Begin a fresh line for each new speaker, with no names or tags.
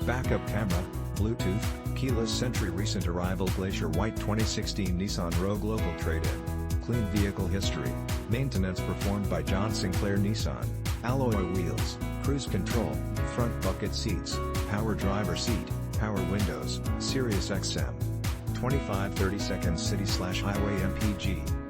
backup camera, Bluetooth, keyless entry. Recent arrival Glacier White 2016 Nissan Rogue local trade-in. Clean vehicle history. Maintenance performed by John Sinclair Nissan. Alloy wheels, cruise control, front bucket seats, power driver seat, power windows, Sirius XM. 25/32 city/highway MPG.